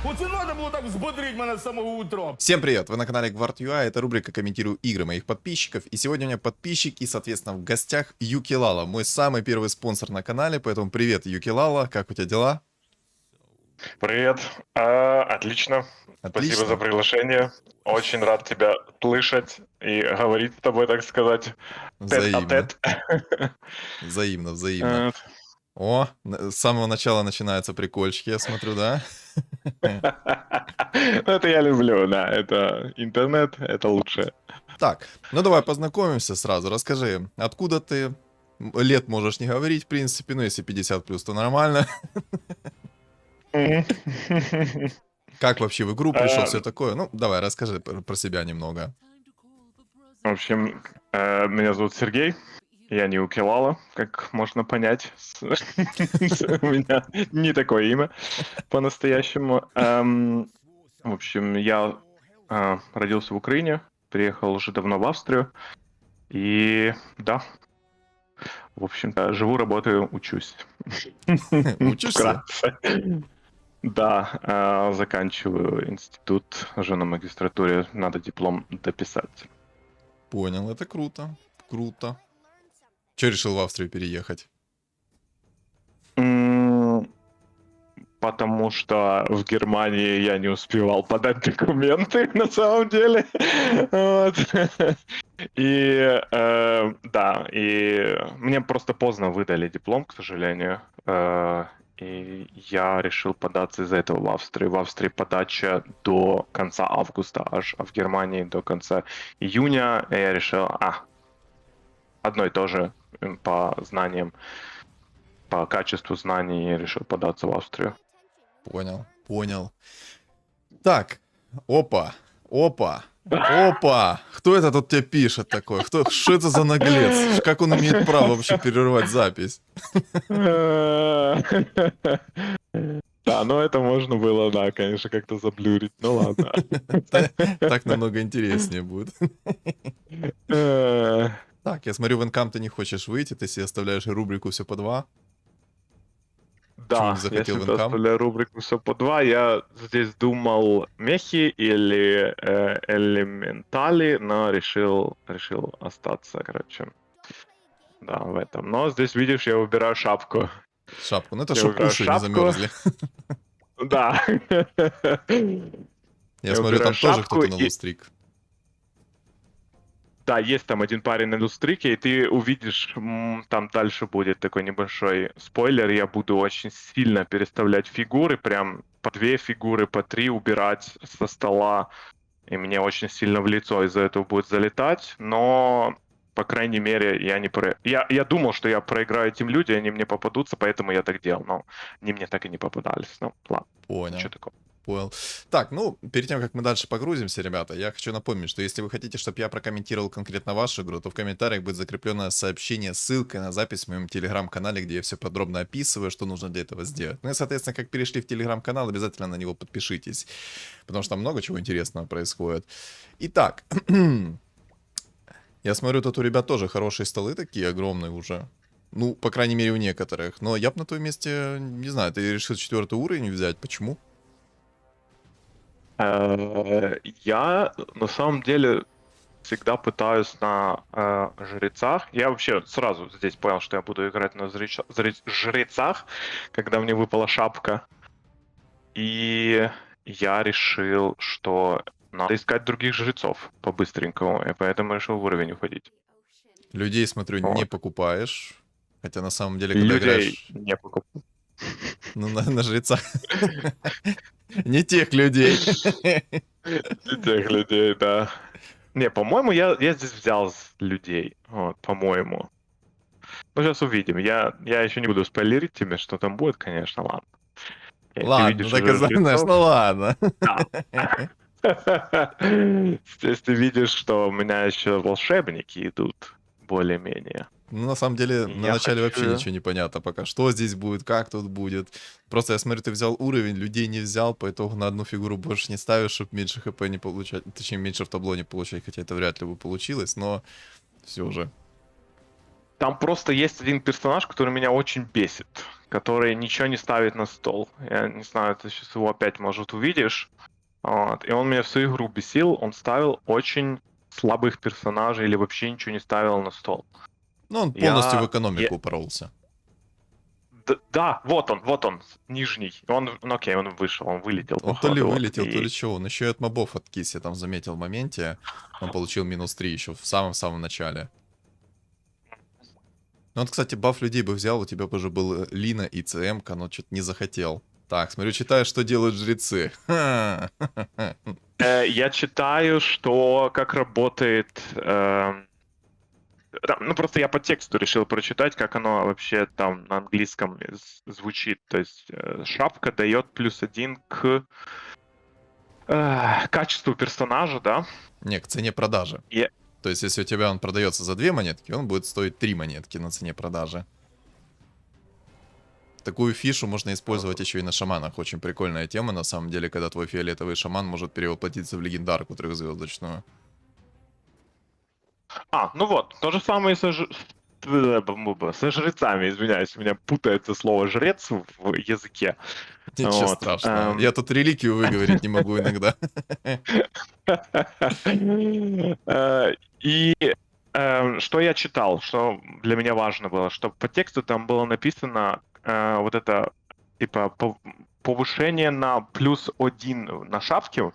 Оце надо було так взбодрить мене з самого утра. Всем привет! Вы на канале GvardUA, это рубрика «Комментирую игры моих подписчиков». И сегодня у меня подписчик и, соответственно, в гостях Юкилала, мой самый первый спонсор на канале. Поэтому привет, Юкилала, как у тебя дела? Привет. Отлично. Отлично. Спасибо за приглашение. Очень рад тебя слышать и говорить с тобой, так сказать, Взаимно. тет-а-тет. Взаимно, взаимно. О, с самого начала начинаются прикольчики, я смотрю, да? Ну, это я люблю, да. Это интернет, это лучше. Так, ну давай познакомимся сразу. Расскажи, откуда ты? Лет можешь не говорить, в принципе, но если 50+, то нормально. Как вообще в игру пришел, все такое? Ну, давай, расскажи про себя немного. В общем, меня зовут Сергей. Я не Укилала, как можно понять. У меня не такое имя по-настоящему. В общем, я родился в Украине, приехал уже давно в Австрию. И да, в общем-то, живу, работаю, учусь. Учишься? Вкратце. Да, заканчиваю институт, уже на магистратуре, надо диплом дописать. Понял, это круто, круто. Че решил в Австрию переехать? Потому что в Германии я не успевал подать документы, на самом деле. Вот. И да, и мне просто поздно выдали диплом, к сожалению. И я решил податься из-за этого в Австрию. В Австрии подача до конца августа аж, а в Германии до конца июня. И я решил, одно и то же по знаниям, по качеству знаний, я решил податься в Австрию. Понял, понял. Так, опа, опа, опа. Кто это тут тебе пишет такой? Что это за наглец? Как он имеет право вообще перерывать запись? Да, но это можно было, да, конечно, как-то заблюрить. Ну ладно. Так намного интереснее будет. Так, я смотрю, в Инкам ты не хочешь выйти, ты себе оставляешь рубрику «Все по 2». Да, не захотел я в всегда Инкам? оставляю рубрику «Все по 2». Я здесь думал мехи или элементали, но решил остаться, короче. Да, в этом. Но здесь, видишь, я выбираю шапку. Шапку. Ну это Я чтоб выбираю уши не шапку. замерзли. Да. Я смотрю, там выбираю тоже шапку кто-то на и- лустрик. Да, есть там один парень на люстрике, и ты увидишь, там дальше будет такой небольшой спойлер. Я буду очень сильно переставлять фигуры, прям по 2 фигуры, по 3 убирать со стола. И мне очень сильно в лицо из-за этого будет залетать, но, по крайней мере, я думал, что я проиграю этим людям, они мне попадутся, поэтому я так делал, но они мне так и не попадались. Ну, ладно, Понял. ничего такого. Понял. Так, ну, перед тем, как мы дальше погрузимся, ребята, я хочу напомнить, что если вы хотите, чтобы я прокомментировал конкретно вашу игру, то в комментариях будет закреплено сообщение с ссылкой на запись в моем телеграм-канале, где я все подробно описываю, что нужно для этого сделать. Ну и, соответственно, как перешли в телеграм-канал, обязательно на него подпишитесь, потому что там много чего интересного происходит. Итак, я смотрю, тут у ребят тоже хорошие столы такие, огромные уже. Ну, по крайней мере, у некоторых. Но я бы на твоем месте, не знаю, ты решил 4-й уровень взять, почему? Я на самом деле всегда пытаюсь на жрецах. Я вообще сразу здесь понял, что я буду играть на жрецах, когда мне выпала шапка. И я решил, что надо искать других жрецов по-быстренькому, и поэтому решил в уровень уходить. Людей, смотрю, не Вот. покупаешь. Хотя на самом деле, когда Людей играешь не покупаю. ну, на жреца. Не тех людей. Тех людей, да. Не, по-моему, я здесь взял людей. Вот, по-моему. Ну, сейчас увидим. Я еще не буду спойлерить тебе, что там будет, конечно, ладно. Ты Ладно, видишь так и уже знаешь, жрецов? ну ладно. Да. Здесь ты видишь, что у меня еще волшебники идут, более-менее. Ну, на самом деле, на Я начале вообще хочу- ничего не понятно пока. Что здесь будет, как тут будет. Просто я смотрю, ты взял уровень, людей не взял, по итогу на одну фигуру больше не ставишь, чтобы меньше хп не получать. Точнее, меньше в табло не получать, хотя это вряд ли бы получилось, но все же. Там просто есть один персонаж, который меня очень бесит. который ничего не ставит на стол. Я не знаю, ты сейчас его опять, может, увидишь. Вот. И он меня всю игру бесил, он ставил очень слабых персонажей или вообще ничего не ставил на стол. Ну, он полностью в я- экономику упоролся. Да, вот он, нижний. Ну окей, он вышел, он вылетел. Он то ли походу, вот. вылетел, то И- ли чего. Он еще и от мобов откис, я там заметил в моменте. Он получил -3 еще в самом-самом начале. Ну вот, кстати, баф людей бы взял, у тебя бы уже был Лина и ЦМ-ка, но что-то не захотел. Так, смотрю, читаю, что делают жрецы. Ха. Я читаю, что как работает... ну, просто я по тексту решил прочитать, как оно вообще там на английском звучит. То есть шапка дает +1 к качеству персонажа, да? Не, к цене продажи. И- То есть, если у тебя он продается за 2 монетки, он будет стоить 3 монетки на цене продажи. Такую фишу можно использовать еще и на шаманах. Очень прикольная тема, на самом деле, когда твой фиолетовый шаман может перевоплотиться в легендарку 3-звездочную. Ну вот, то же самое и со жрецами, извиняюсь, у меня путается слово «жрец» в языке. Ничего Вот, страшного. Я тут реликвию выговорить не могу иногда. И что я читал, что для меня важно было, что по тексту там было написано вот это, типа, повышение на +1 на шапке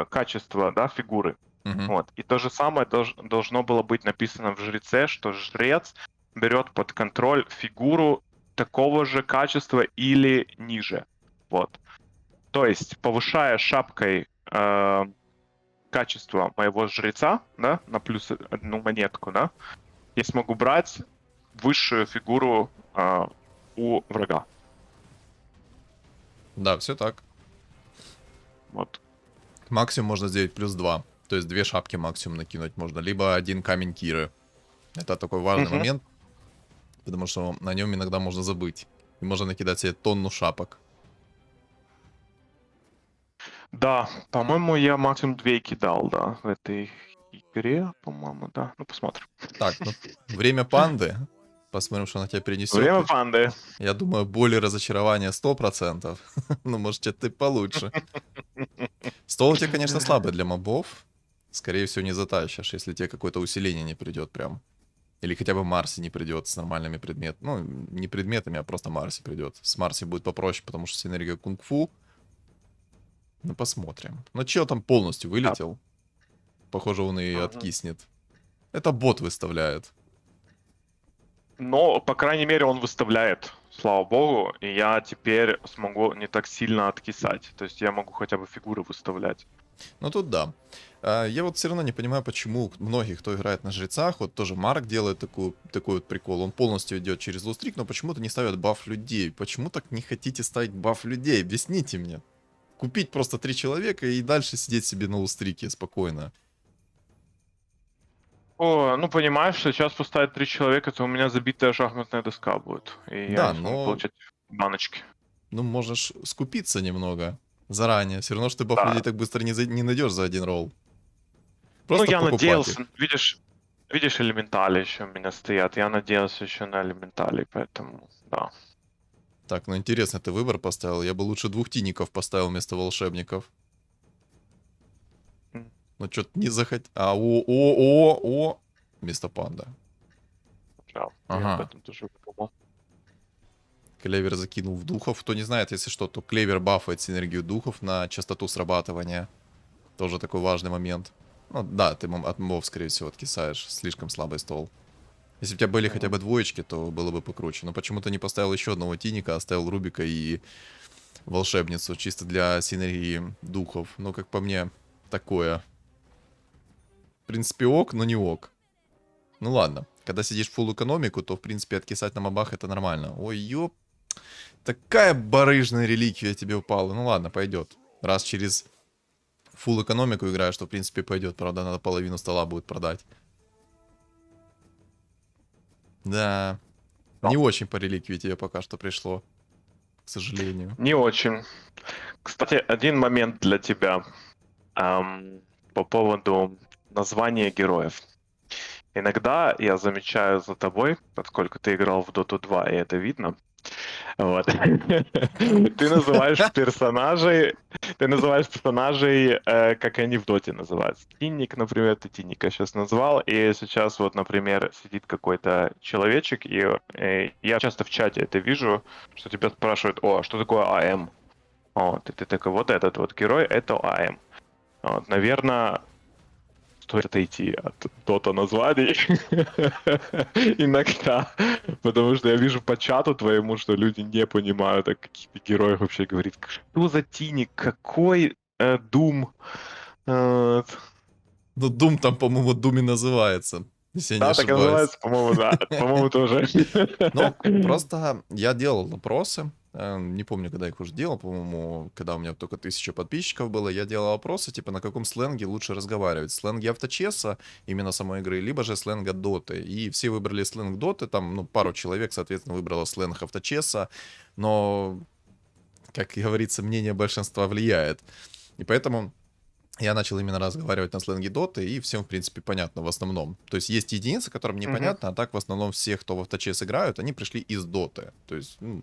качества, да, фигуры. Мгм. Вот. И то же самое должно было быть написано в жреце, что жрец берет под контроль фигуру такого же качества или ниже. Вот. То есть, повышая шапкой качество моего жреца, да, на +1 монетку, да, я смогу брать высшую фигуру у врага. Да, все так. Вот. Максимум можно сделать +2. То есть 2 шапки максимум накинуть можно. Либо 1 камень Киры. Это такой важный Мгм. момент. Потому что на нем иногда можно забыть. И можно накидать себе тонну шапок. Да, по-моему, я максимум 2 кидал, да, в этой игре, по-моему, да. Ну, посмотрим. Так, ну, время панды. Посмотрим, что она тебе принесет. Время панды. Я думаю, боль и разочарование 100%. Ну, может, что-то получше. Стол у тебя, конечно, слабый для мобов. Скорее всего, не затащишь, если тебе какое-то усиление не придет прям. Или хотя бы Марси не придет с нормальными предметами. Ну, не предметами, а просто Марси придет. С Марси будет попроще, потому что синергия кунг-фу. Ну, посмотрим. Но чел там полностью вылетел. Похоже, он и Мгм. откиснет. Это бот выставляет. Но, по крайней мере, он выставляет, слава богу, и я теперь смогу не так сильно откисать. То есть я могу хотя бы фигуры выставлять. Ну, тут да. Я вот все равно не понимаю, почему многие, кто играет на жрецах, вот тоже Марк делает такой вот прикол. Он полностью идет через лустрик, но почему-то не ставят баф людей. Почему так не хотите ставить баф людей? Объясните мне. Купить просто 3 человека и дальше сидеть себе на лустрике спокойно. Ну понимаешь, что сейчас поставить 3 человека, то у меня забитая шахматная доска будет. И я Да, не смогу но получать баночки. ну можешь скупиться немного заранее. Все равно, что ты баф Да. людей так быстро не найдешь за один ролл. Ну, Просто я покупать надеялся, их. видишь, элементали еще у меня стоят. Я надеялся еще на элементали, поэтому, да. Так, ну интересно, ты выбор поставил. Я бы лучше 2 тиников поставил вместо волшебников. М. Ну, что-то не захотел. О! Вместо панда. Да, я Ага. об этом тоже подумал. Клевер закинул в духов. Кто не знает, если что, то клевер бафает синергию духов на частоту срабатывания. Тоже такой важный момент. Ну да, ты от мобов, скорее всего, откисаешь. Слишком слабый стол. Если бы у тебя были хотя бы двоечки, то было бы покруче. Но почему-то не поставил еще одного тиника, а оставил Рубика и волшебницу. Чисто для синергии духов. Ну, как по мне, такое. В принципе, ок, но не ок. Ну ладно. Когда сидишь в фулл экономику, то, в принципе, откисать на мобах это нормально. Ой, ёп. Такая барыжная реликвия тебе упала. Ну ладно, пойдет. Раз через фулл экономику играешь, то, в принципе, пойдет. Правда, надо половину стола будет продать. Да. Не очень по реликвии тебе пока что пришло. К сожалению. Не очень. Кстати, один момент для тебя по поводу названия героев. Иногда я замечаю за тобой, поскольку ты играл в Dota 2, и это видно, Вот. Ты называешь персонажей, как они в доте называются. Тинник, например, ты Тинника сейчас назвал, и сейчас вот, например, сидит какой-то человечек, и я часто в чате это вижу, что тебя спрашивают, о, а что такое АМ? Вот, и ты такой, вот этот вот герой, это АМ. Вот, наверное, стоит отойти от дота названий иногда, потому что я вижу по чату твоему, что люди не понимают, о каких героях вообще говорит. Что за Тиник? Какой Дум? Вот. Ну, Doom там, по-моему, Doom и называется, если я не Да, так и ошибаюсь. называется, по-моему, да. По-моему, тоже. Ну, просто я делал опросы, не помню, когда их уже делал, по-моему, когда у меня только 1000 подписчиков было, я делал опросы, типа, на каком сленге лучше разговаривать. Сленге авточеса, именно самой игры, либо же сленга доты. И все выбрали сленг доты, там, ну, пару человек, соответственно, выбрало сленг авточеса, но, как говорится, мнение большинства влияет. И поэтому я начал именно разговаривать на сленге доты, и всем, в принципе, понятно в основном. То есть есть единицы, которым непонятно, а так в основном все, кто в авточес играют, они пришли из доты. То есть, ну,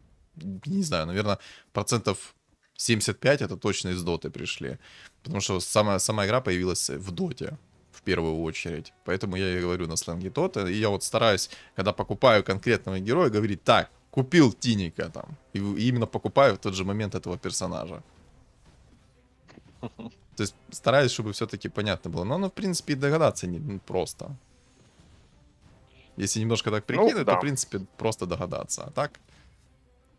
не знаю, наверное, процентов 75 это точно из доты пришли. Потому что сама игра появилась в доте в первую очередь. Поэтому я и говорю на сленге доты. И я вот стараюсь, когда покупаю конкретного героя, говорить, так, купил Тиника там. И именно покупаю в тот же момент этого персонажа. То есть стараюсь, чтобы все-таки понятно было. Но, ну, в принципе, и догадаться не просто. Если немножко так Ну, прикинуть, то, да. в принципе, просто догадаться. А так,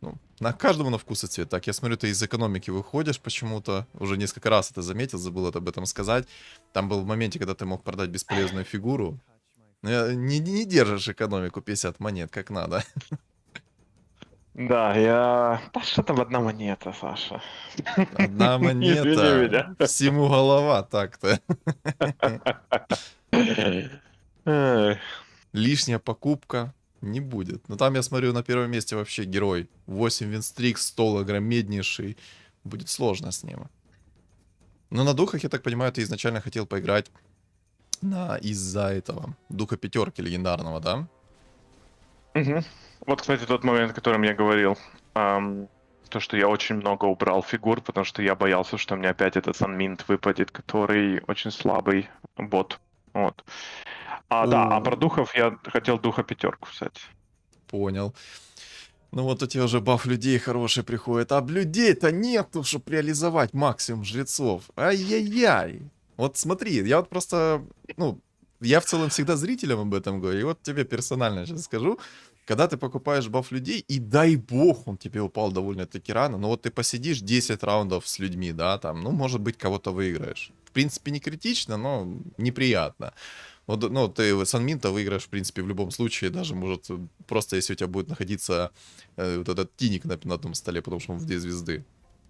ну, на каждому на вкус и цвет. Так, я смотрю, ты из экономики выходишь почему-то. Уже несколько раз это заметил, забыл об этом сказать. Там был в моменте, когда ты мог продать бесполезную фигуру. Но не держишь экономику 50 монет, как надо. Да, я... Да что там одна монета, Саша? Одна Извини монета, меня. всему голова так-то. Эх. Лишняя покупка не будет. Но там я смотрю на первом месте вообще герой. 8 винстрик, стол огромнейший. Будет сложно с ним. Но на духах, я так понимаю, ты изначально хотел поиграть из-за этого. Духа пятерки легендарного, да? Мгм. Вот, кстати, тот момент, о котором я говорил. То, что я очень много убрал фигур, потому что я боялся, что мне опять этот Санминт выпадет, который очень слабый бот. Вот. Да, а про духов я хотел духа пятерку взять. Понял. Ну вот у тебя уже баф людей хороший приходит. А людей-то нету, чтобы реализовать максимум жрецов. Ай-яй-яй. Вот смотри, я вот просто... Ну, я в целом всегда зрителям об этом говорю. И вот тебе персонально сейчас скажу. Когда ты покупаешь баф людей, и дай бог он тебе упал довольно-таки рано, но вот ты посидишь 10 раундов с людьми, да, там, ну, может быть, кого-то выиграешь. В принципе, не критично, но неприятно. Вот, ну, ты Санминта выиграешь, в принципе, в любом случае, даже, может, просто если у тебя будет находиться вот этот тиник на одном столе, потому что он в 2 звезды.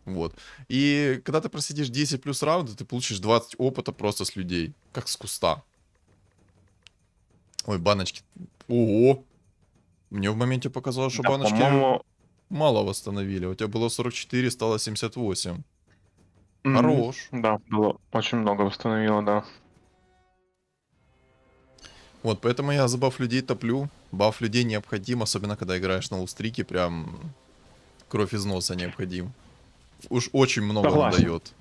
Вот. И когда ты просидишь 10 плюс раунда, ты получишь 20 опыта просто с людей, как с куста. Ой, баночки. Ого! Мне в моменте показалось, что Да, баночки по-моему, мало восстановили. У тебя было 44, стало 78. Хорош. да, было очень много восстановило, да. Вот, поэтому я за баф людей топлю. Баф людей необходим, особенно когда играешь на устрике, прям кровь из носа необходим. Уж очень много он Согласен. дает.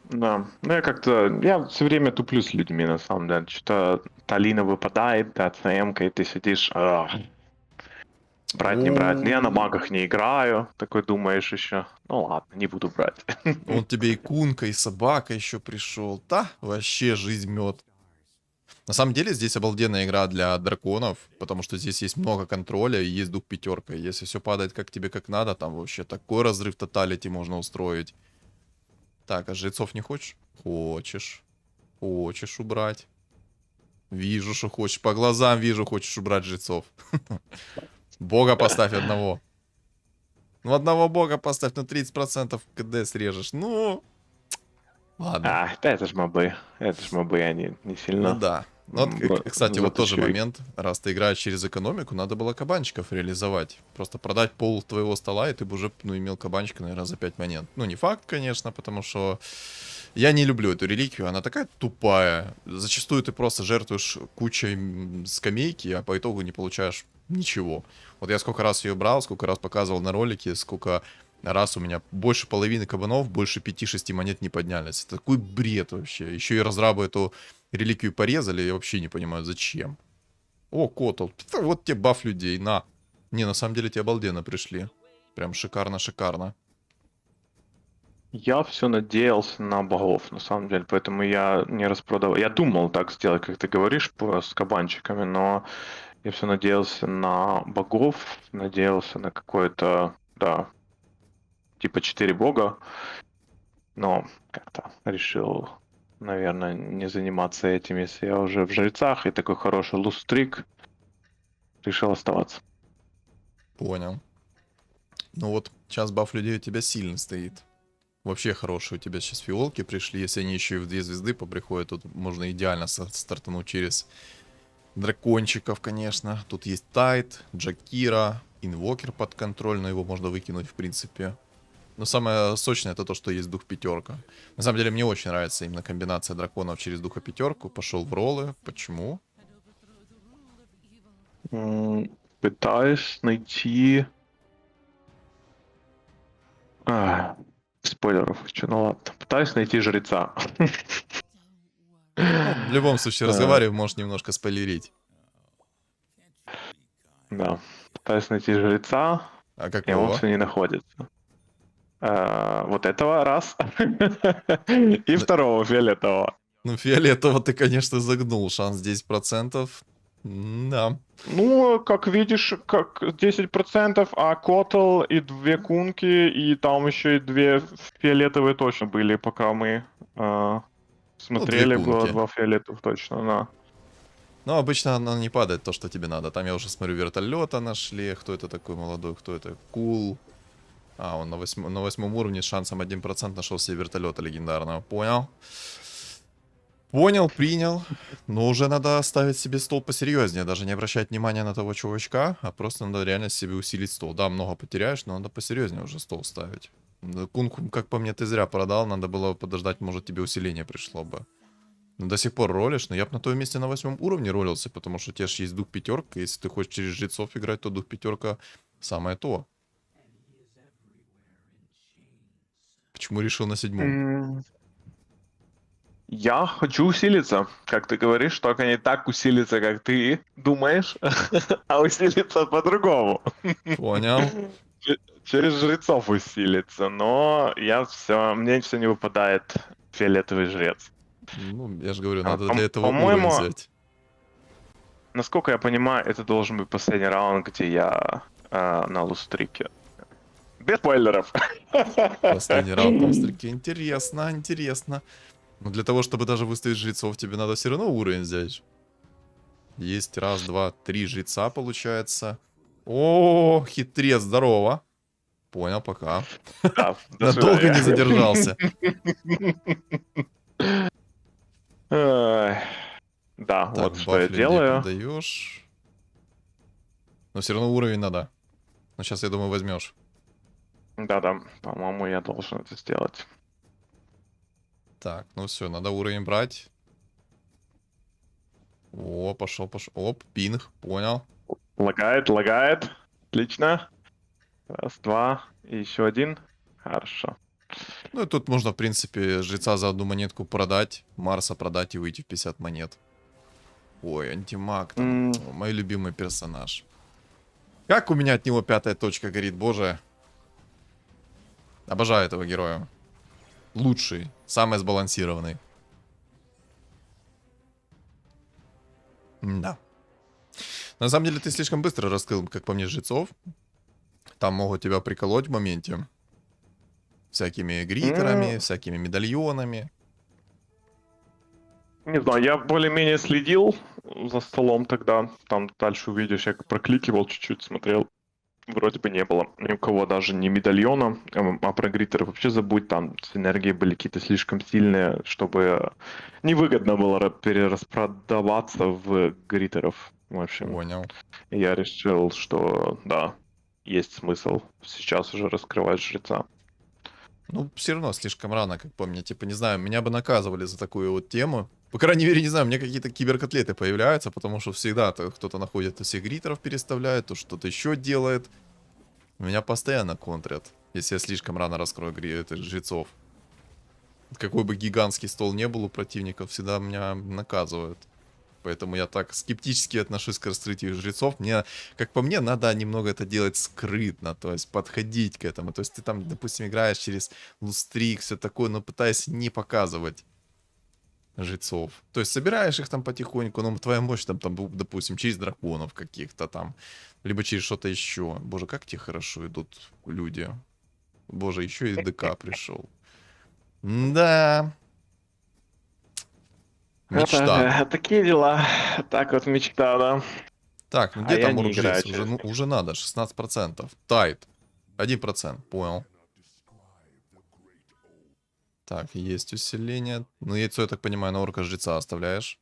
Да, ну я все время туплю с людьми, на самом деле. Что-то Талина выпадает, да, ЦМ-ка, и ты сидишь, брать, не брать. Ну, я на магах не играю, такой думаешь еще. Ну ладно, не буду брать. Он тебе и кунка, и собака еще пришел. Да, вообще жизнь мед. На самом деле здесь обалденная игра для драконов, потому что здесь есть много контроля и есть дух пятерка. Если все падает как тебе как надо, там вообще такой разрыв тоталити можно устроить. Так, а жрецов не хочешь? Хочешь. Хочешь убрать. Вижу, что хочешь. По глазам вижу, хочешь убрать жрецов. Бога поставь одного. Ну, одного бога поставь, на 30% КД срежешь. Ну, ладно. Да, это ж мобы. Это ж мобы, они не Ну сильно. да. Ну, вот, кстати, вот тоже заточили. момент. Раз ты играешь через экономику, надо было кабанчиков реализовать. Просто продать пол твоего стола, и ты бы уже, ну, имел кабанчика, наверное, за 5 монет. Ну, не факт, конечно, потому что я не люблю эту реликвию. Она такая тупая. Зачастую ты просто жертвуешь кучей скамейки, а по итогу не получаешь Ничего. Вот я сколько раз ее брал, сколько раз показывал на ролике, сколько раз у меня больше половины кабанов, больше 5-6 монет не поднялись. Это такой бред вообще. Еще и разрабы эту реликвию порезали, я вообще не понимаю, зачем. О, Котл, вот тебе баф людей, на. Не, на самом деле тебе обалденно пришли. Прям шикарно-шикарно. Я все надеялся на богов, на самом деле, поэтому я не распродавал. Я думал так сделать, как ты говоришь, с кабанчиками, но я все надеялся на богов, надеялся на какое-то, да, типа 4 бога, но как-то решил, наверное, не заниматься этим, если я уже в жрецах и такой хороший лустрик, решил оставаться. Понял. Ну вот, сейчас баф людей у тебя сильно стоит. Вообще хорошие у тебя сейчас фиолки пришли. Если они еще и в 2 звезды поприходят, тут можно идеально стартануть через дракончиков, конечно. Тут есть Тайт, Джакира, Инвокер под контроль, но его можно выкинуть в принципе. Но самое сочное это то, что есть дух пятерка. На самом деле мне очень нравится именно комбинация драконов через духа пятерку. Пошел в роллы. Почему? Пытаюсь найти... спойлеров хочу, ну ладно. Пытаюсь найти жреца. Ну, в любом случае, разговаривай, можешь немножко спойлерить. Да. Пытаюсь найти жреца, А и какого? он все не находится. Вот этого раз. И второго фиолетового. Ну, фиолетово ты, конечно, загнул. Шанс 10%. Да. Ну, как видишь, как 10%, а Котл и 2 кунки, и там еще и 2 фиолетовые точно были, пока мы смотрели, две было кунки. 2 фиолетовых точно, да. Ну, обычно она не падает то, что тебе надо. Там я уже смотрю, вертолета нашли. Кто это такой молодой? Кто это? Кул. А, он на 8 уровне с шансом 1% нашел себе вертолета легендарного. Понял. Понял, принял. Но уже надо ставить себе стол посерьезнее. Даже не обращать внимания на того чувачка, а просто надо реально себе усилить стол. Да, много потеряешь, но надо посерьезнее уже стол ставить. Кунку, как по мне, ты зря продал. Надо было подождать, может, тебе усиление пришло бы. Но до сих пор ролишь, но я бы на твоем месте на 8 уровне ролился, потому что у тебя же есть дух пятерка. Если ты хочешь через жрецов играть, то дух пятерка самое то. Почему решил на 7? Я хочу усилиться, как ты говоришь, только не так усилиться, как ты думаешь, а усилиться по-другому. Понял. Через жрецов усилиться, но мне все не выпадает фиолетовый жрец. Ну, я же говорю, надо для этого По-моему, уровень взять. насколько я понимаю, это должен быть последний раунд, где я на лустрике. Без спойлеров. Последний раунд на стрике. Интересно, интересно. Но для того, чтобы даже выставить жрецов, тебе надо все равно уровень взять. Есть раз, два, 3 жреца, получается. О, хитрец, здорово. Понял, пока. Да, до Надолго свидания. не задержался. Ай, да, Так, вот что баф я людей делаю. продаешь. Но все равно уровень надо. Но сейчас, я думаю, возьмешь. Да-да, по-моему, я должен это сделать. Так, ну все, надо уровень брать. О, пошел. Оп, пинг, понял. Лагает. Отлично. Раз, два. И еще один. Хорошо. Ну и тут можно, в принципе, жреца за 1 монетку продать, Марса продать и выйти в 50 монет. Ой, антимаг там. О, мой любимый персонаж. Как у меня от него 5-я точка горит, боже. Обожаю этого героя. Лучший, самый сбалансированный. Да. На самом деле ты слишком быстро раскрыл, как по мне, жрецов. Там могут тебя приколоть в моменте. Всякими гритерами, всякими медальонами. Не знаю, я более-менее следил за столом тогда. Там дальше увидишь, я прокликивал чуть-чуть, смотрел. Вроде бы не было ни у кого даже ни медальона, а про гритеры вообще забудь, там синергии были какие-то слишком сильные, чтобы невыгодно было перераспродаваться в гритеров. В общем, Понял. я решил, что да, есть смысл сейчас уже раскрывать жреца. Ну, все равно слишком рано, как по мне. Типа, не знаю, меня бы наказывали за такую вот тему. По крайней мере, не знаю, у меня какие-то киберкотлеты появляются, потому что всегда кто-то находит, то всех гритеров переставляет, то что-то еще делает. Меня постоянно контрят, если я слишком рано раскрою жрецов. Какой бы гигантский стол не был у противников, всегда меня наказывают. Поэтому я так скептически отношусь к раскрытию жрецов. Мне, как по мне, надо немного это делать скрытно, то есть подходить к этому. То есть ты там, допустим, играешь через лустрик, все такое, но пытаясь не показывать жрецов. То есть собираешь их там потихоньку, но твоя мощь там, допустим, через драконов каких-то там, либо через что-то еще. Боже, как тебе хорошо идут люди. Боже, еще и ДК пришел. Да. Мечта. Такие дела. Так вот мечта, да. Так, ну где А я там не играю, уржец? Уже, честно. уже надо, 16%. Тайт. 1%, понял. Так, есть усиление. Ну, яйцо, я так понимаю, на орка жреца оставляешь.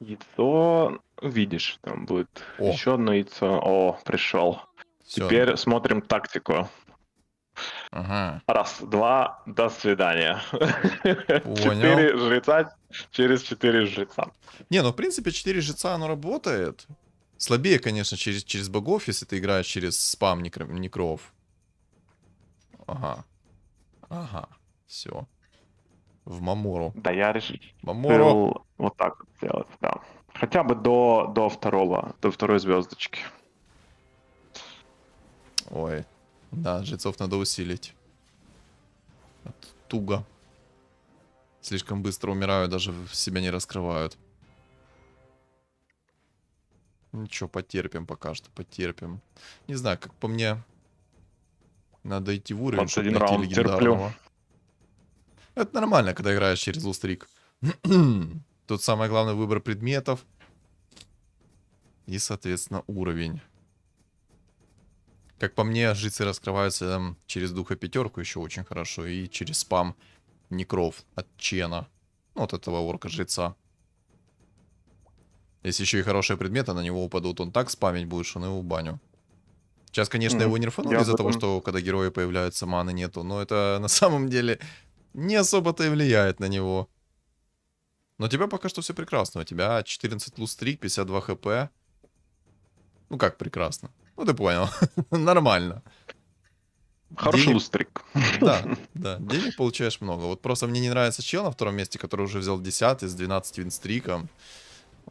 Яйцо, видишь, там будет О. еще одно яйцо. О, пришел. Все. Теперь смотрим тактику. Ага. Раз, два, до свидания. Понял. 4 жреца через 4 жреца. Не, ну, в принципе, 4 жреца, оно работает. Слабее, конечно, через богов, если ты играешь через спам некров. Ага. Ага. Все. В Мамору. Да, я решил Мамору. вот так вот сделать, да. Хотя бы до второй звездочки. Ой. Да, жрецов надо усилить. Туго. Слишком быстро умирают, даже себя не раскрывают. Ничего, потерпим пока что, потерпим. Не знаю, как по мне, надо идти в уровень, чтобы 21 найти раунд легендарного. Это нормально, когда играешь через лустрик. Тут самое главное выбор предметов. И, соответственно, уровень. Как по мне, жрецы раскрываются через духа пятерку еще очень хорошо. И через спам некров от Чена. Ну, от этого орка-жреца. Если еще и хорошие предметы на него упадут, он так спамить будет, что на его баню. Сейчас, конечно, его нерфанули из-за того, что когда герои появляются, маны нету. Но это на самом деле не особо-то и влияет на него. Но у тебя пока что все прекрасно. У тебя 14 лустрик, 52 хп. Ну как прекрасно? Ну ты понял. Нормально. Хороший Денег- лустрик. Да, да. Денег получаешь много. Вот просто мне не нравится чел на втором месте, который уже взял 10 с 12 винстриком.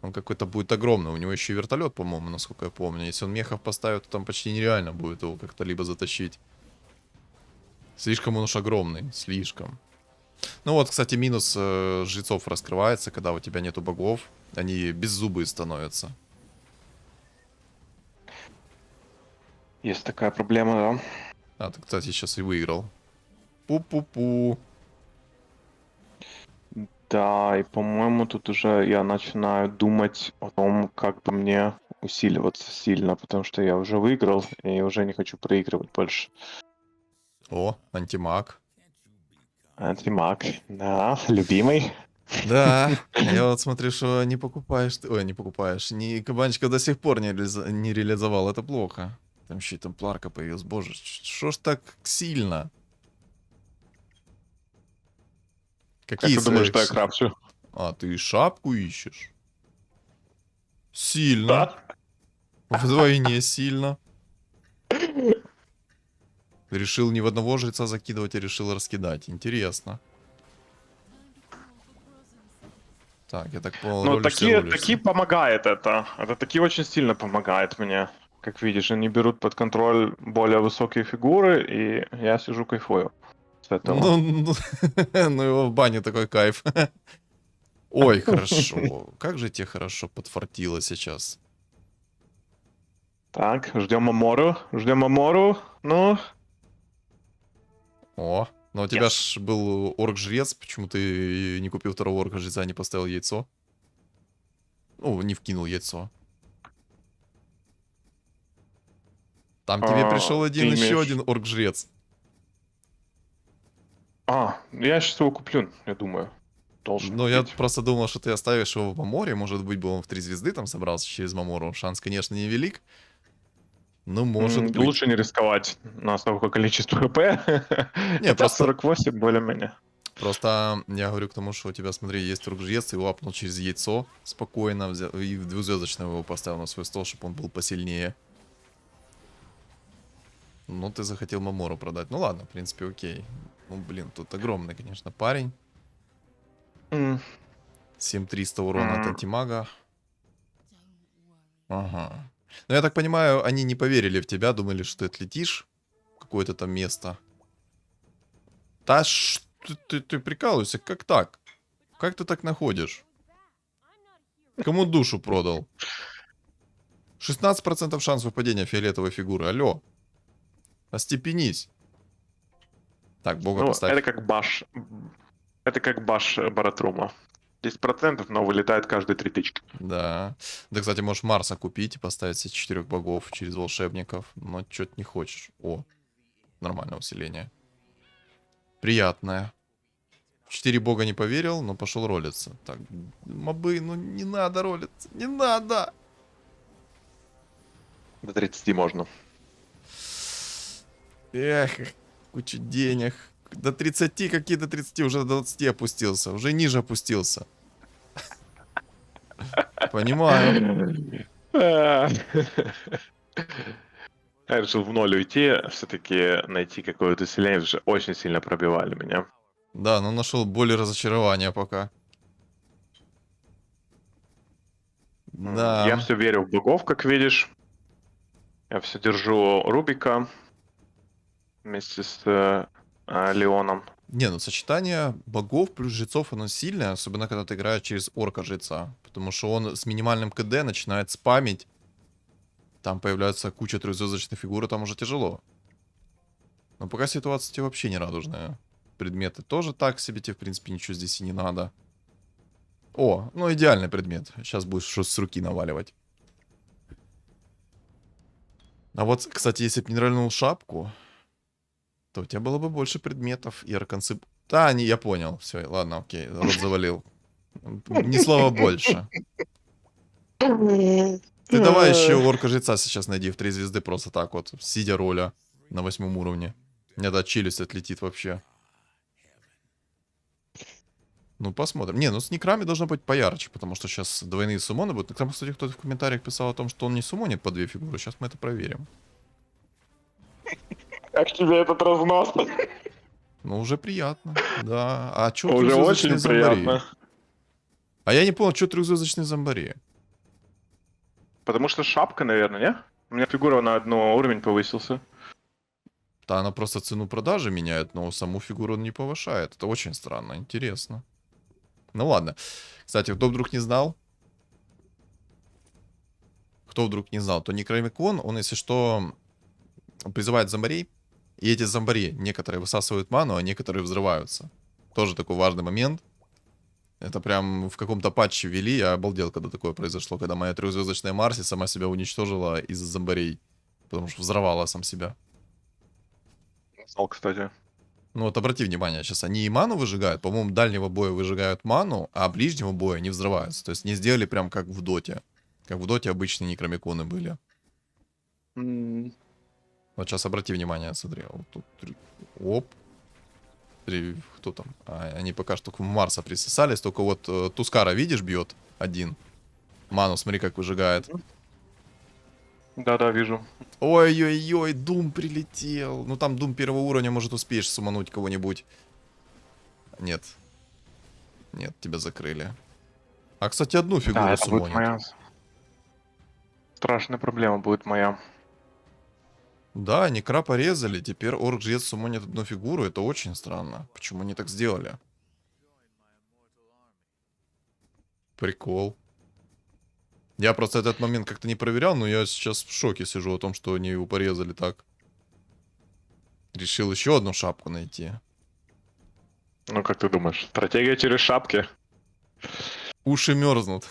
Он какой-то будет огромный. У него еще и вертолет, по-моему, насколько я помню. Если он мехов поставит, то там почти нереально будет его как-то либо затащить. Слишком он уж огромный. Слишком. Ну вот, кстати, минус жрецов раскрывается, когда у тебя нету богов. Они беззубые становятся. Есть такая проблема, да. А, ты, кстати, сейчас и выиграл. Пу-пу-пу. Да, и по-моему, тут уже я начинаю думать о том, как бы мне усиливаться сильно, потому что я уже выиграл, и уже не хочу проигрывать больше. О, антимаг. Антимаг, да, любимый. Да, я вот смотрю, что не покупаешь ты. Ой, не покупаешь. Ни кабанчика до сих пор не реализовал. Это плохо. Там еще и темпларка появилась. Боже, что ж так сильно? Как Какие ты думаешь, что я свои- крафчу? А, ты шапку ищешь? Сильно. Да. Вдвойне сильно. Решил не в одного жреца закидывать, а решил раскидать. Интересно. Так, я так понял, Ну, ролишься, такие ролишься. помогает это. Это такие очень сильно помогает мне. Как видишь, они берут под контроль более высокие фигуры, и я сижу кайфую с этого. Ну его в бане такой кайф. Ой, хорошо. Как же тебе хорошо подфартило сейчас. Так, ждем Амору. Ждем Амору. Ну, О, но у тебя ж был орк-жрец. Почему ты не купил второго орка-жреца, не поставил яйцо? Ну, не вкинул яйцо. Там тебе пришел ты один, еще имеешь- один орк-жрец. Я сейчас его куплю, я думаю. Должен Но я купить. просто думал, что ты оставишь его в Маморе. Может быть, бы он в 3 звезды там собрался через Мамору. Шанс, конечно, невелик. Но может быть. Лучше не рисковать на столько количество ХП. Не, Хотя просто- 48 более-менее. Просто я говорю к тому, что у тебя, смотри, есть рук-жрец, его апнул через яйцо спокойно, взял, и в двузвездочного его поставил на свой стол, чтобы он был посильнее. Ну, ты захотел Мамору продать. Ну ладно, в принципе, окей. Ну, блин, тут огромный, конечно, парень. М, 7300 урона от М. антимага. Ага. Ну, я так понимаю, они не поверили в тебя, думали, что ты отлетишь в какое-то там место. Да ты прикалываешься, как так? Как ты так находишь? Кому душу продал? 16% шанс выпадения фиолетовой фигуры. Алло. Остепенись. Так, бога Ну, поставь. это как баш Баратрума. 10%, но вылетает каждые 3 тычки. Да. Да, кстати, можешь Марса купить и поставить себе 4 богов через волшебников. Но что-то не хочешь. О, нормальное усиление. Приятное. 4 бога не поверил, но пошел ролиться. Так, мобы, ну не надо ролиться. Не надо. До 30 можно. Эх, куча денег. До 30, какие до 30? Уже до 20 опустился. Уже ниже опустился. Понимаю. Я решил в ноль уйти, все-таки найти какое-то селение, потому что очень сильно пробивали меня. Да, но нашел более разочарования пока. Я Да. все верю в богов, как видишь. Я все держу Рубика вместе с Леоном. Не, ну сочетание богов плюс жрецов, оно сильное, особенно когда ты играешь через орка-жреца. Потому что он с минимальным КД начинает спамить. Там появляется куча трехзвездочных фигур, и там уже тяжело. Но пока ситуация тебе вообще не радужная. Предметы тоже так себе, тебе в принципе ничего здесь и не надо. О, ну идеальный предмет. Сейчас будешь что с руки наваливать. А вот, кстати, если бы не рольнул шапку, то у тебя было бы больше предметов и арканцы... Да, не, я понял. Все, ладно, окей, рот завалил. Ни слова больше. Ты давай еще орка-жреца сейчас найди в 3 звезды просто так вот, сидя роля на 8 уровне. У меня да, челюсть отлетит вообще. Ну, посмотрим. Не, ну с некрами должно быть поярче, потому что сейчас двойные суммоны будут. Там, кстати, кто-то в комментариях писал о том, что он не суммонит по 2 фигуры. Сейчас мы это проверим. Как тебе этот разнос? Ну, уже приятно. Да. А чё Уже трехзвездочные очень зомбари? приятно. А я не понял, что трехзвездочные зомбари? Потому что шапка, наверное, не? У меня фигура на одну уровень повысился. Да, она просто цену продажи меняет, но саму фигуру он не повышает. Это очень странно, интересно. Ну ладно. Кстати, кто вдруг не знал, то Некромикон, он, если что, призывает зомбарей. И эти зомбари, некоторые высасывают ману, а некоторые взрываются. Тоже такой важный момент. Это прям в каком-то патче ввели. Я обалдел, когда такое произошло. Когда моя трехзвездочная Марси сама себя уничтожила из-за зомбарей. Потому что взорвала сам себя. Знал, кстати. Ну вот обрати внимание, сейчас они и ману выжигают. По-моему, дальнего боя выжигают ману, а ближнего боя не взрываются. То есть не сделали прям как в доте. Как в доте обычные некромиконы были. Вот сейчас обрати внимание, смотри. Вот тут... Оп. Смотри, кто там? Они пока что к Марса присосались. Только вот Тускара, видишь, бьет один. Ману, смотри, как выжигает. Да-да, вижу. Ой-ой-ой, Дум прилетел. Ну там Дум первого уровня, может, успеешь сумануть кого-нибудь. Нет. Нет, тебя закрыли. А, кстати, одну фигуру Да, это будет сумонит. моя страшная проблема будет моя. Да, некра порезали, теперь орк-жрец сумонит одну фигуру, это очень странно. Почему они так сделали? Прикол. Я просто этот момент как-то не проверял, но я сейчас в шоке сижу о том, что они его порезали так. Решил еще одну шапку найти. Ну, как ты думаешь, стратегия через шапки? Уши мерзнут.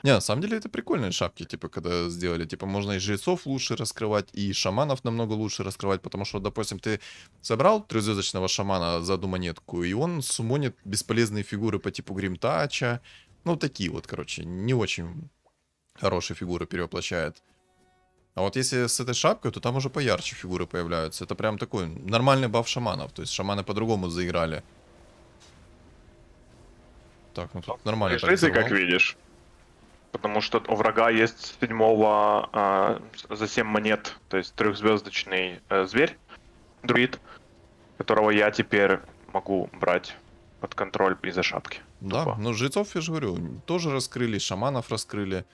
Не, на самом деле это прикольные шапки, типа, когда сделали. Типа, можно и жрецов лучше раскрывать, и шаманов намного лучше раскрывать, потому что, допустим, ты собрал трехзвездочного шамана за одну монетку, и он суммонит бесполезные фигуры по типу Гримтача. Ну, такие вот, короче, не очень хорошие фигуры перевоплощает. А вот если с этой шапкой, то там уже поярче фигуры появляются. Это прям такой нормальный баф шаманов. То есть шаманы по-другому заиграли. Так, ну тут нормально так Реши ты, как взорвал. видишь. Потому что у врага есть 7 за 7 монет, то есть трехзвездочный зверь, друид, которого я теперь могу брать под контроль из-за шапки. Да, Тупо. ну жрецов, я же говорю, тоже раскрыли, шаманов раскрыли.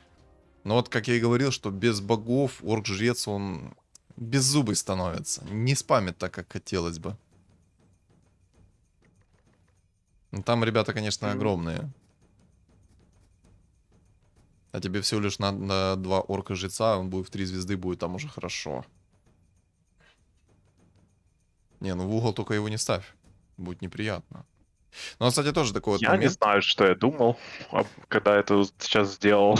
Но вот, как я и говорил, что без богов орк-жрец, он беззубый становится. Не спамит так, как хотелось бы. Ну, там ребята, конечно, огромные. А тебе всего лишь на 2 орка-жреца, он будет в 3 звезды, будет там уже хорошо. Не, ну в угол только его не ставь. Будет неприятно. Ну, кстати, тоже такой вот Я не момент. знаю, что я думал, когда это сейчас сделал.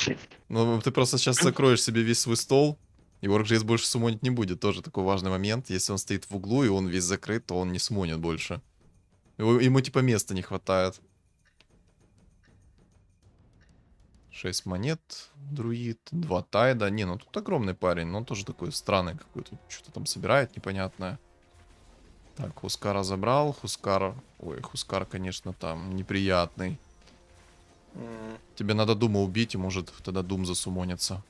Ну, ты просто сейчас закроешь себе весь свой стол, и орк-жрец больше суммонить не будет. Тоже такой важный момент. Если он стоит в углу, и он весь закрыт, то он не суммонит больше. Ему типа места не хватает. 6 монет, друид, 2 тайда. Не, ну тут огромный парень, но он тоже такой странный какой-то. Что-то там собирает непонятное. Так, Хускара забрал. Хускар... Ой, Хускар, конечно, там неприятный. Тебе надо Дума убить, и может тогда Дум засумонится.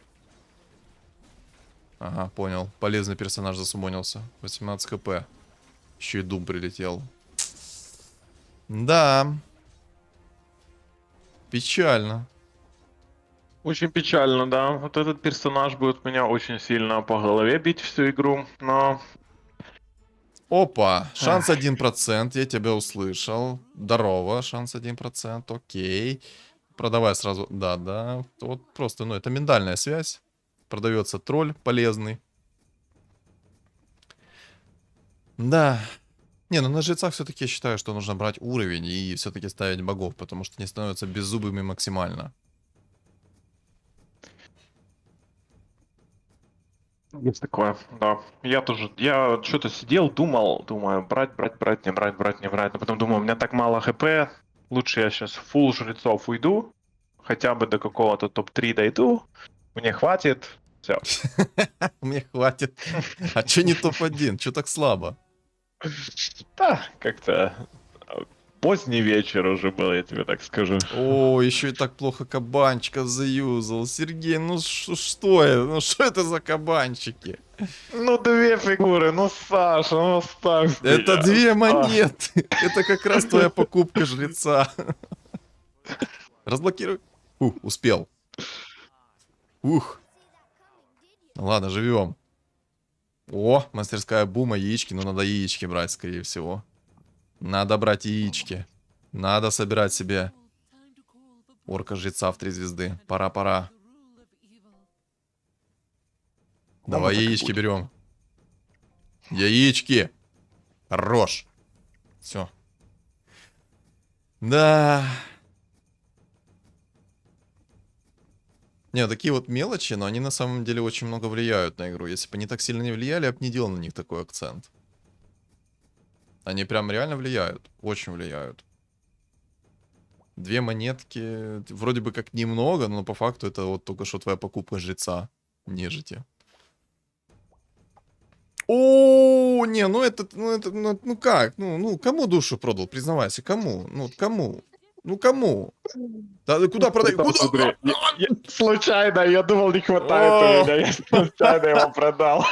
Ага, понял. Полезный персонаж засумонился. 18 хп. Еще и Дум прилетел. Да. Печально. Очень печально, да. Вот этот персонаж будет меня очень сильно по голове бить всю игру, но... Опа, шанс 1%, я тебя услышал. Здорово, шанс 1%, окей. Продавай сразу. Да. Вот просто, ну, это миндальная связь. Продается тролль полезный. Да. Не, ну на жрецах все-таки я считаю, что нужно брать уровень и все-таки ставить богов, потому что они становятся беззубыми максимально. Есть такое, да. Я тоже, я что-то сидел, думаю, брать, не брать. Но потом думаю, у меня так мало хп, лучше я сейчас фул жрецов уйду, хотя бы до какого-то топ-3 дойду, мне хватит, все. Мне хватит. А чё не топ-1? Чё так слабо? Да, как-то поздний вечер уже был, я тебе так скажу. О, еще и так плохо кабанчика заюзал. Сергей, ну что это? Ну что это за кабанчики? Ну, 2 фигуры, ну, Саша, ну, оставь Это меня. 2 монеты. Это как раз твоя покупка жреца. Разблокируй. Успел. Ух. Ну ладно, живем. О, мастерская бума, яички. Ну, надо яички брать, скорее всего. Надо брать яички. Надо собирать себе орка-жреца в 3 звезды. Пора. Давай так и яички будет. берем. Яички. Хорош. Все. Да. Не, такие вот мелочи, но они на самом деле очень много влияют на игру. Если бы они так сильно не влияли, я бы не делал на них такой акцент. Они прям реально влияют. Очень влияют. 2 монетки. Вроде бы как немного, но по факту это вот только что твоя покупка жреца. Нежити. О, не, ну это, ну как? Ну, кому душу продал? Признавайся, кому? Ну, кому? Ну, кому? Да, куда продай? Там, Куда? смотри, случайно, я думал, не хватает у меня, я случайно его продал.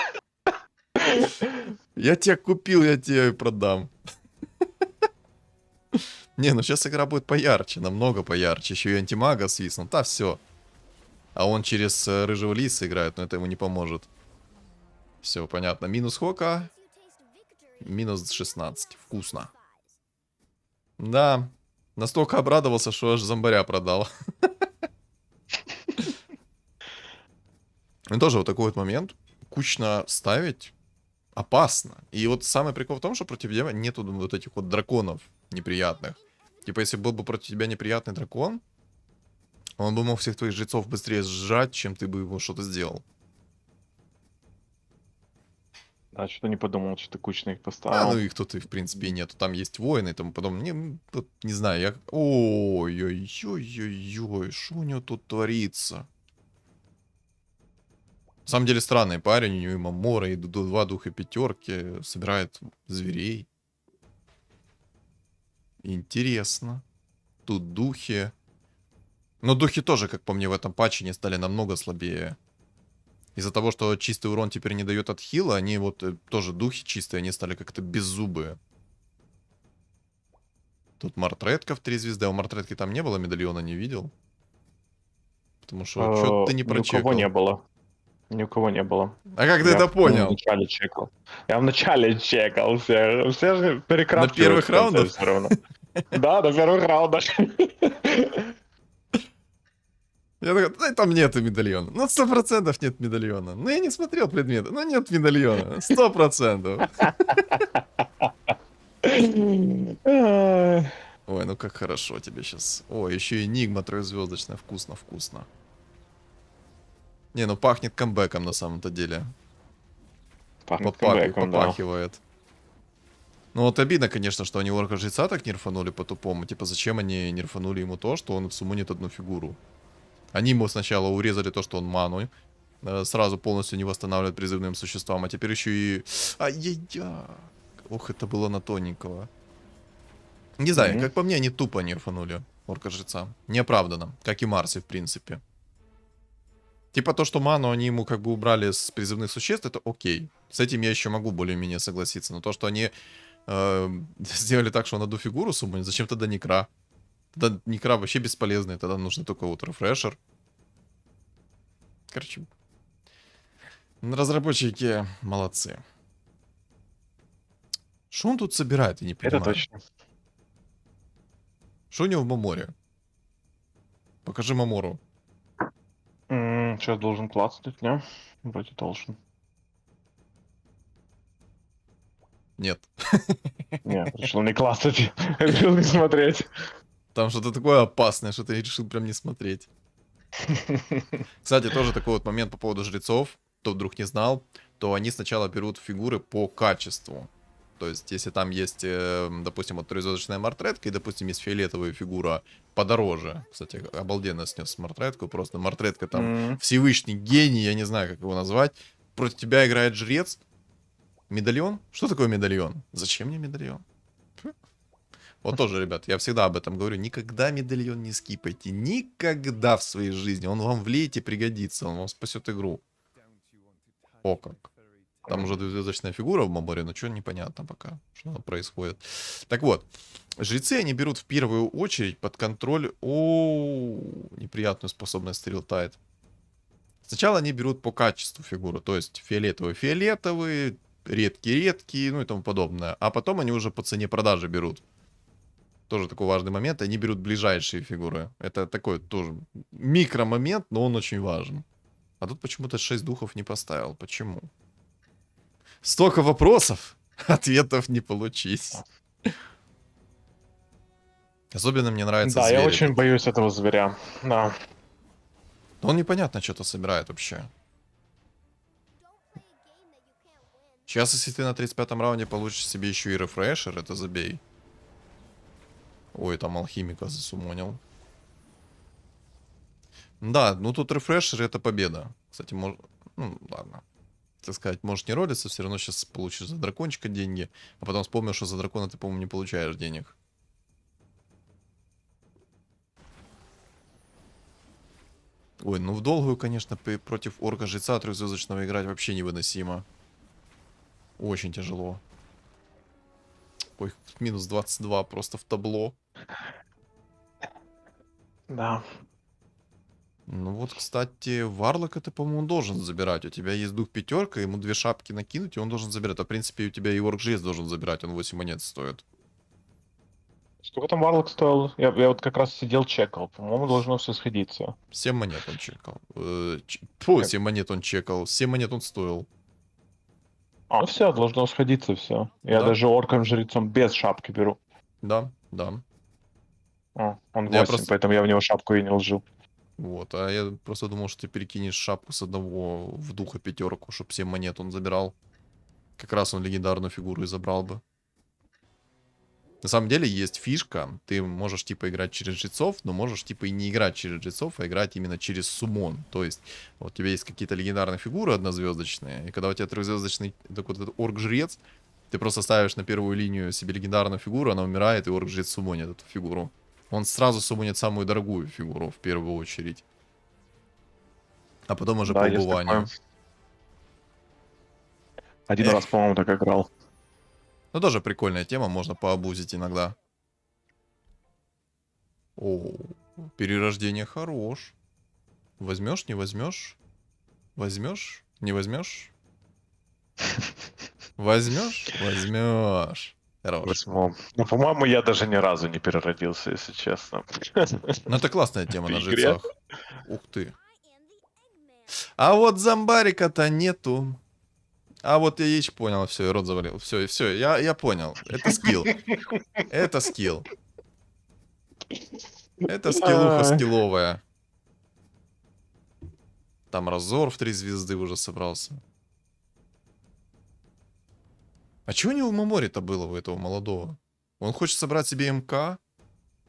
Я тебя купил, я тебе и продам. Не, ну сейчас игра будет поярче, намного поярче. Еще и антимага свистнул. Да, все. А он через рыжего лиса играет, но это ему не поможет. Все, понятно. Минус Хока. Минус 16. Вкусно. Да. Настолько обрадовался, что аж зомбаря продал. И тоже вот такой вот момент. Кучно ставить опасно. И вот самый прикол в том, что против тебя нету вот этих вот драконов неприятных. Типа, если был бы против тебя неприятный дракон, он бы мог всех твоих жрецов быстрее сжать, чем ты бы его что-то сделал. А что не подумал, что ты кучно их А, поставил. ну их тут и в принципе и нету. Там есть воины и тому подобное. Не знаю, я... Ой-ой-ой-ой-ой, что у него тут творится? На самом деле странный парень, у него и Мамора, и два духа пятерки, собирает зверей. Интересно. Тут духи. Но духи тоже, как по мне, в этом патче не стали намного слабее. Из-за того, что чистый урон теперь не дает от хила, они вот тоже духи чистые, они стали как-то беззубые. Тут Мартретка в 3 звезды, а у Мартретки там не было медальона, не видел. Потому что что-то ты не Ни у прочекал. кого не было. Ни у кого не было. А как ты Я это в понял? начале чекал. Я в начале чекал. Все же перекрафтивают На первых в конце раундах? всё равно. Да, на первых раундах. Я такой, да, там нету медальона. Ну, 100% нет медальона. Ну, я не смотрел предметы. Ну, нет медальона. 100%. Ой, ну как хорошо тебе сейчас. Ой, еще и Enigma трехзвездочная. Вкусно, вкусно. Не, ну пахнет камбэком на самом-то деле. Пахнет камбэком, да. Попахивает. Ну вот обидно, конечно, что они орка жреца так нерфанули по-тупому. Типа, зачем они нерфанули ему то, что он суммонит одну фигуру? Они ему сначала урезали то, что он ману сразу полностью не восстанавливает призывным существам, а теперь еще и... Ай-яй-яй. Ох, это было на тоненького. Не знаю, как по мне, они тупо нерфанули орка жреца. Неоправданно, как и Марси, в принципе. Типа то, что ману они ему как бы убрали с призывных существ, это окей. С этим я еще могу более-менее согласиться. Но то, что они сделали так, что он одну фигуру суммонит, зачем тогда Некра? Тогда Некра вообще бесполезный, тогда нужно только вот рефрешер. Короче, разработчики молодцы. Что он тут собирает, я не понимаю. Это точно. Что у него в Маморе? Покажи Мамору. Сейчас должен клацнуть, не? Вроде должен. Нет. Не, решил не клацать. Решил не смотреть. Там что-то такое опасное, что ты решил прям не смотреть. Кстати, тоже такой вот момент по поводу жрецов. Кто вдруг не знал, то они сначала берут фигуры по качеству. То есть, если там есть, допустим, вот трехзвездочная мартретка, и, допустим, есть фиолетовая фигура подороже. Кстати, обалденно снес мартретку. Просто мартретка там Всевышний гений, я не знаю, как его назвать. Против тебя играет жрец. Медальон? Что такое медальон? Зачем мне медальон? Вот тоже, ребят, я всегда об этом говорю. Никогда медальон не скипайте. Никогда в своей жизни. Он вам в лейте пригодится. Он вам спасет игру. О как. Там уже двухзвездочная фигура в Маморе, но что непонятно пока, что происходит. Так вот, жрецы они берут в первую очередь под контроль неприятную способность стрелтайт. Сначала они берут по качеству фигуры, то есть фиолетовые, редкие, ну и тому подобное. А потом они уже по цене продажи берут. Тоже такой важный момент. Они берут ближайшие фигуры. Это такой тоже микромомент, но он очень важен. А тут почему-то 6 духов не поставил. Почему? Столько вопросов, ответов не получить. Особенно мне нравится Да, зверь. я очень боюсь этого зверя. Да. Он непонятно что-то собирает вообще. Сейчас, если ты на 35-м раунде получишь себе еще и рефрешер, это забей. Ой, там алхимика засумонил. Да, ну тут рефрешер это победа. Кстати, может... Ну, ладно. Так сказать, можешь не ролиться, все равно сейчас получишь за дракончика деньги. А потом вспомнил, что за дракона ты, по-моему, не получаешь денег. Ой, ну в долгую, конечно, против орка жреца трехзвездочного играть вообще невыносимо. Очень тяжело. Ой, минус 22 просто в табло. Да. Ну вот, кстати, Варлока ты, по-моему, должен забирать. У тебя есть дух пятерка, ему 2 шапки накинуть, и он должен забирать. А в принципе, у тебя и орк жрец должен забирать, он 8 монет стоит. Сколько там Варлок стоил? Я вот как раз сидел, чекал. По-моему, должно все сходиться. 7 монет он чекал. Фу, 7 монет он чекал. 7 монет он стоил. Ну все, должно сходиться все. Я Да. даже орком-жрецом без шапки беру. Да, да. О, он 8, Я просто- поэтому я в него шапку и не вложил. Вот, а я просто думал, что ты перекинешь шапку с одного в духа пятерку, чтобы 7 монет он забирал. Как раз он легендарную фигуру и забрал бы. На самом деле есть фишка, ты можешь типа играть через жрецов, но можешь типа и не играть через жрецов, а играть именно через суммон. То есть вот у тебя есть какие-то легендарные фигуры однозвездочные, и когда у тебя трехзвездочный такой вот орк-жрец, ты просто ставишь на первую линию себе легендарную фигуру, она умирает, и орк-жрец суммонит эту фигуру. Он сразу суммонит самую дорогую фигуру в первую очередь. А потом уже по Да, есть убыванию. такое. Один Эх. раз, по-моему, так играл. Ну, тоже прикольная тема, можно пообузить иногда. О, перерождение хорош. Возьмешь, не возьмешь? Возьмешь, не возьмешь? Возьмешь, возьмешь. Хорош. Возьму. Ну, по-моему, я даже ни разу не переродился, если честно. Ну, это классная тема В на игре. жрецах. Ух ты. А вот зомбарика-то нету. А вот я яич понял, все, рот завалил. Все, я понял. Это скилл. Это скилл. Это скиллуха Ай. скилловая. Там разор в 3 звезды уже собрался. А чего не у Мамори-то было у этого молодого? Он хочет собрать себе МК.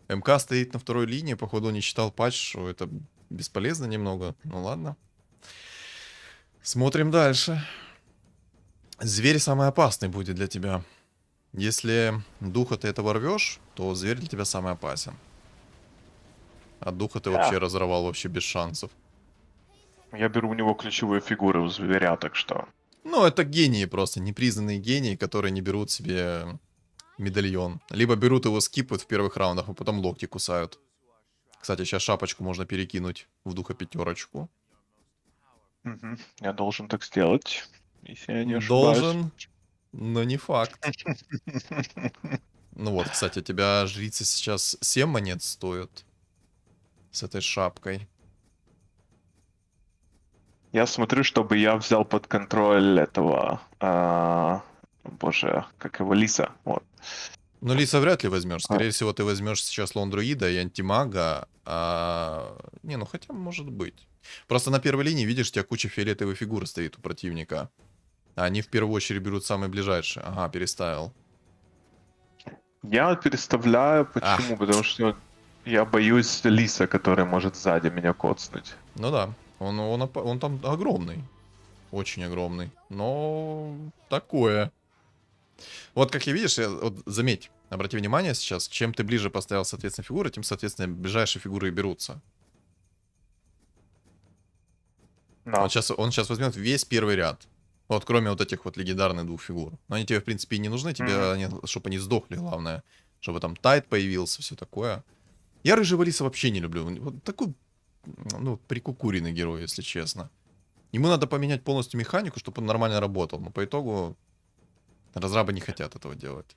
МК стоит на второй линии, походу не читал патч, что это бесполезно немного. Ну ладно. Смотрим дальше. Зверь самый опасный будет для тебя. Если духа ты этого рвешь, то зверь для тебя самый опасен. А духа ты вообще разорвал вообще без шансов. Я беру у него ключевые фигуры у зверя, так что... Ну, это гении просто, непризнанные гении, которые не берут себе медальон. Либо берут его, скипают в первых раундах, а потом локти кусают. Кстати, сейчас шапочку можно перекинуть в духа пятерочку. Мгм. Я должен так сделать, если я не ошибаюсь. Должен, но не факт. Ну вот, кстати, у тебя жрица сейчас 7 монет стоит. С этой шапкой. Я смотрю, чтобы я взял под контроль этого... боже, как его, Лиса. Вот. Ну, Лиса вряд ли возьмешь. Скорее всего, ты возьмешь сейчас лондруида и антимага. Не, ну хотя может быть. Просто на первой линии, видишь, у тебя куча фиолетовых фигур стоит у противника. А они в первую очередь берут самые ближайшие. Ага, переставил. Я переставляю, почему? Потому что я боюсь Лиса, который может сзади меня коцнуть. Ну да, он там огромный. Очень огромный. Но такое. Вот как и видишь, вот заметь, обрати внимание сейчас, чем ты ближе поставил, соответственно, фигуры, тем, соответственно, ближайшие фигуры и берутся. Да. Он сейчас возьмет весь первый ряд. Вот, кроме вот этих вот легендарных 2 фигур. Но они тебе, в принципе, и не нужны, тебе, чтобы они сдохли, главное. Чтобы там тайт появился, все такое. Я рыжего лиса вообще не люблю. Вот такой, ну, прикукуренный герой, если честно. Ему надо поменять полностью механику, чтобы он нормально работал. Но по итогу разрабы не хотят этого делать.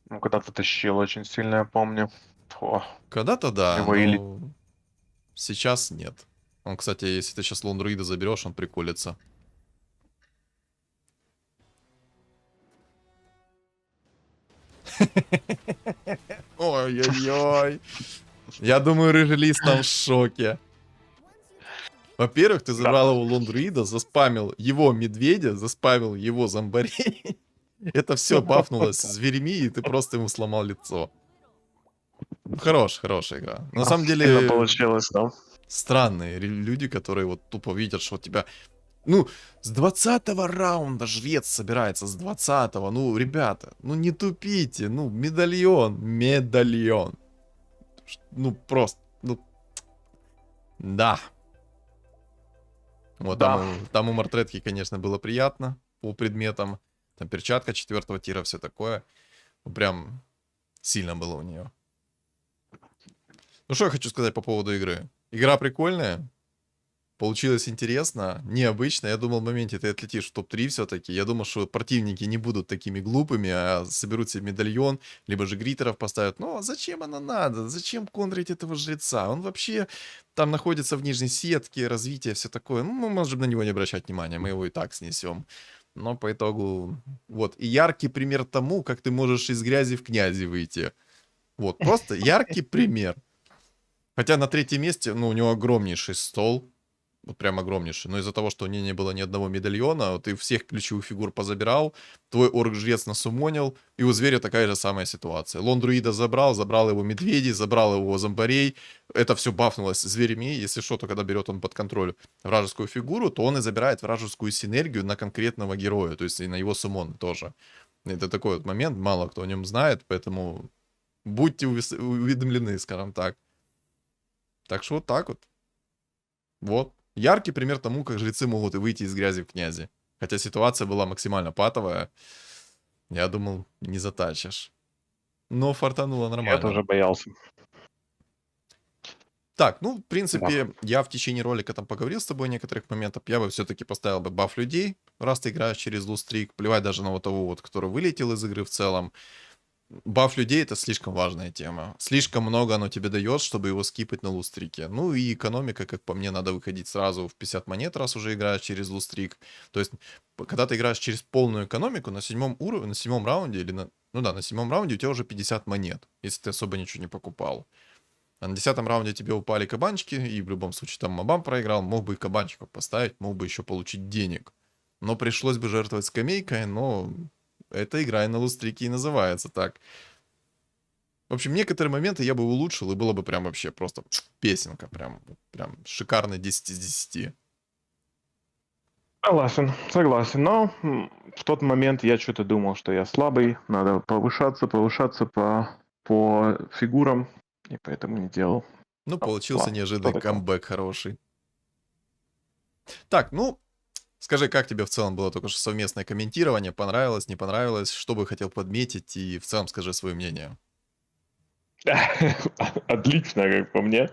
Ну, когда-то тащил очень сильно, я помню. Фу. Когда-то да, Его но или- сейчас нет. Он, кстати, если ты сейчас лондруида заберешь, он приколится. Ой-ой-ой. Я думаю, рыжий лис там в шоке. Во-первых, ты забрал его лондруида, заспамил его медведя, заспамил его зомбарей. Это все бафнулось зверями, и ты просто ему сломал лицо. Хорошая игра. На самом Сильно деле, получилось, да? странные люди, которые вот тупо видят, что у тебя... Ну, с 20-го раунда жрец собирается, с 20-го. Ну, ребята, ну не тупите. Ну, медальон. Ну, просто, ну... Да. Вот Да. там у Мартретки, конечно, было приятно по предметам. Там перчатка 4-го тира, все такое. Ну, прям сильно было у нее. Ну, что я хочу сказать по поводу игры. Игра прикольная. Получилось интересно, необычно. Я думал, в моменте ты отлетишь в топ-3 все-таки. Я думал, что противники не будут такими глупыми, а соберут себе медальон, либо же гритеров поставят. Но зачем оно надо? Зачем контрить этого жреца? Он вообще там находится в нижней сетке, развитие, все такое. Ну, мы можем на него не обращать внимания, мы его и так снесем. Но по итогу... Вот. И яркий пример тому, как ты можешь из грязи в князи выйти. Вот. Просто яркий пример. Хотя на 3-м месте, ну, у него огромнейший стол. Вот прям огромнейший. Но из-за того, что у нее не было ни одного медальона, ты всех ключевых фигур позабирал, твой орк-жрец насумонил, и у зверя такая же самая ситуация. Лон-друида забрал его медведей, забрал его зомбарей. Это все бафнулось зверями. Если что, то когда берет он под контроль вражескую фигуру, то он и забирает вражескую синергию на конкретного героя, то есть и на его суммон тоже. Это такой вот момент, мало кто о нем знает, поэтому будьте уведомлены, скажем так. Так что вот так вот. Вот. Яркий пример тому, как жрецы могут и выйти из грязи в князи. Хотя ситуация была максимально патовая. Я думал, не затащишь. Но фартануло Я нормально. тоже боялся. Так, ну, в Да. принципе, я в течение ролика там поговорил с тобой о некоторых моментах. Я бы все-таки поставил бы баф людей, раз ты играешь через лустрик. Плевать даже на вот того вот, который вылетел из игры в целом. Баф людей — это слишком важная тема. Слишком много оно тебе дает, чтобы его скипать на лустрике. Ну и экономика, как по мне, надо выходить сразу в 50 монет, раз уже играешь через лустрик. То есть, когда ты играешь через полную экономику, на 7 уровне, на 7 раунде, или на... Ну да, на 7 раунде у тебя уже 50 монет, если ты особо ничего не покупал. А на 10 раунде тебе упали кабанчики, и в любом случае там мобам проиграл, мог бы и кабанчиков поставить, мог бы еще получить денег. Но пришлось бы жертвовать скамейкой, но эта игра и на лустрике и называется так. В общем, некоторые моменты я бы улучшил, и было бы прям вообще просто песенка. Прям шикарно 10 из 10. Согласен. Но в тот момент я что-то думал, что я слабый, надо повышаться по фигурам, и поэтому не делал. Ну, получился Ладно, неожиданный что такое? камбэк хороший. Так, ну, скажи, как тебе в целом было только что совместное комментирование? Понравилось, не понравилось? Что бы хотел подметить? И в целом скажи свое мнение. Отлично, как по мне.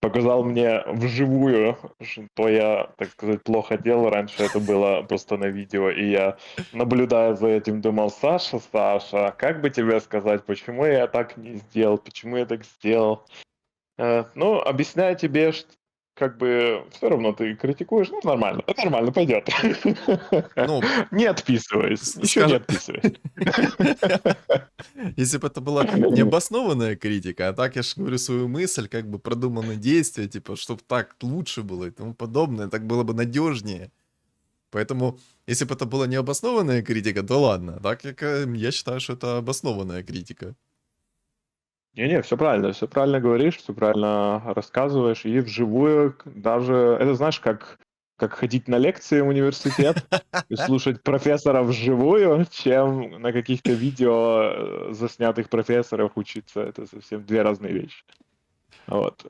Показал мне вживую, что я, так сказать, плохо делал. Раньше это было просто на видео, и я, наблюдая за этим, думал: Саша, как бы тебе сказать, почему я так не сделал, почему я так сделал? Ну, объясняю тебе, как бы все равно ты критикуешь, ну, нормально, пойдет. Ну, Не отписываюсь, еще не скажем... отписываюсь. Если бы это была необоснованная критика, а так я же говорю свою мысль, как бы продуманные действия, типа, чтобы так лучше было и тому подобное, так было бы надежнее. Поэтому, если бы это была необоснованная критика, то ладно. Так я считаю, что это обоснованная критика. Не, все правильно говоришь, все правильно рассказываешь, и вживую даже, это знаешь, как ходить на лекции в университет и слушать профессора вживую, чем на каких-то видео заснятых профессоров учиться. Это совсем две разные вещи. Вот.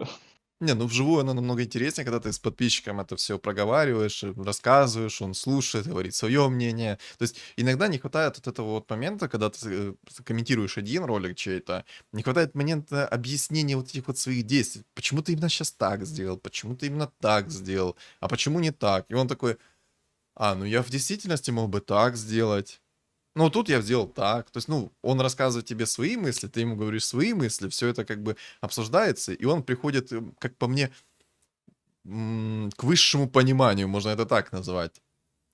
Не, ну вживую оно намного интереснее, когда ты с подписчиком это все проговариваешь, рассказываешь, он слушает, говорит свое мнение. То есть иногда не хватает вот этого вот момента, когда ты комментируешь один ролик чей-то, не хватает момента объяснения вот этих вот своих действий. Почему ты именно сейчас так сделал, почему ты именно так сделал, а почему не так? И он такой: ну я в действительности мог бы так сделать. Ну, тут я сделал так. То есть, ну, он рассказывает тебе свои мысли, ты ему говоришь свои мысли, все это как бы обсуждается, и он приходит, как по мне, к высшему пониманию, можно это так назвать.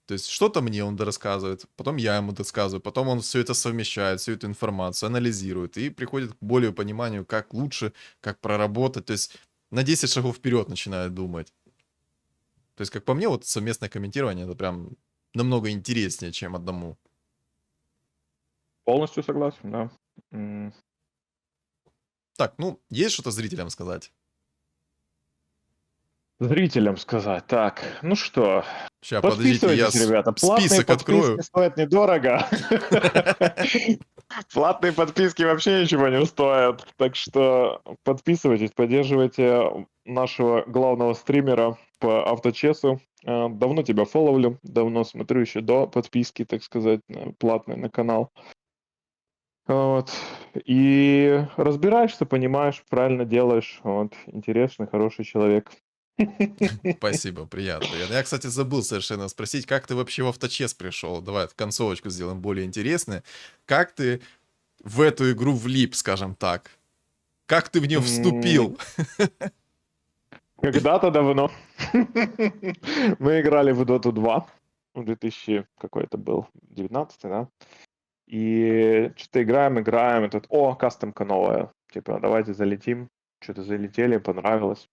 То есть что-то мне он рассказывает, потом я ему рассказываю, потом он все это совмещает, всю эту информацию, анализирует и приходит к более пониманию, как лучше, как проработать. То есть на 10 шагов вперед начинает думать. То есть, как по мне, вот совместное комментирование — это прям намного интереснее, чем одному. Полностью согласен, да. М, Так, ну, есть что-то зрителям сказать? Зрителям сказать. Так, ну что, Сейчас, подождите, я подписывайтесь, ребята. Платные список подписки открою. стоят недорого. Платные подписки вообще ничего не стоят. Так что подписывайтесь, поддерживайте нашего главного стримера по авточесу. Давно тебя фоловлю, давно смотрю еще до подписки, так сказать, платной на канал. Вот. И разбираешься, понимаешь, правильно делаешь. Вот. Интересный, хороший человек. Спасибо, приятно. Я, кстати, забыл совершенно спросить, как ты вообще в авточес пришел? Давай концовочку сделаем более интересной. Как ты в эту игру влип, скажем так? Как ты в нее М, вступил? Когда-то давно мы играли в Dota 2 в 2000 какой это был, 19, да? И что-то играем, и тут, кастомка новая. Типа, давайте залетим. Что-то залетели, понравилось.